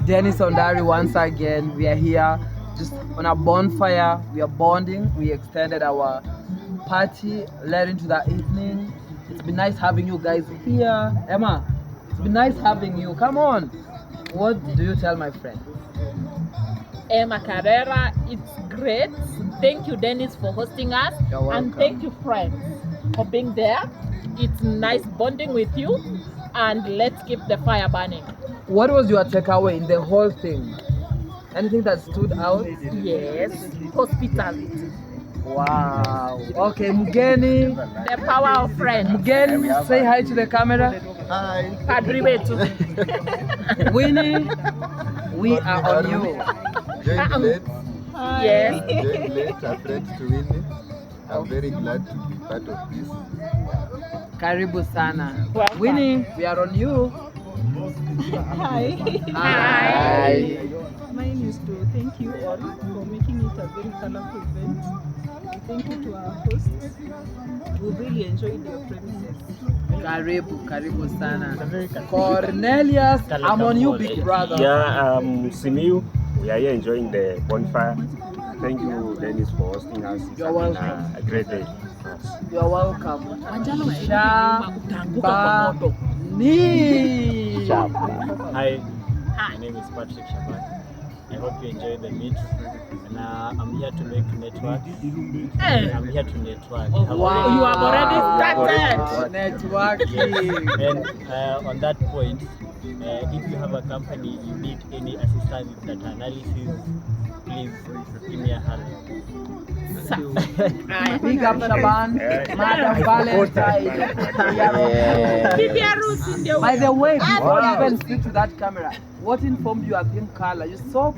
Dennis Ondari once again. We are here just on a bonfire. We are bonding. We extended our party led into the evening. It's been nice having you guys here. Emma, it's been nice having you. Come on. What do you tell my friend? Emma Carrera, it's great. Thank you, Dennis, for hosting us. You're welcome. And thank you, friends, for being there. It's nice bonding with you. And let's keep the fire burning. What was your takeaway in the whole thing? Anything that stood out? Yes, hospitality. Wow. Okay, Mgeni. The power of friends. Mgeni, say hi to the camera. Hi. Padri wetu. Winnie, we are on you. Joined late. Yes. Joined late, a friend to Winnie. I'm very glad to be part of this. Karibu sana. Welcome. Winnie, we are on you. Hi. Hi. My name is to thank you all for making it a very colorful event. Thank you to our hosts. We really enjoyed your premises. Karibu sana. Cornelius, I'm on you, big brother. Yeah, Simiu, we are here enjoying the bonfire. Thank you, Dennis, for hosting us. It's You're been welcome. a great day. You're welcome. Hi, my name is Patrick Shaban. I hope you enjoy the meet. And I'm here to make network. I'm here to network. Wow. You have already started. Networking. And on that point, if you have a company, you need any assistance with data analysis, please give me a hand. Big up Shaban, Madam Valentine. By the way, before you even speak to that camera, what informed you of him color? You're so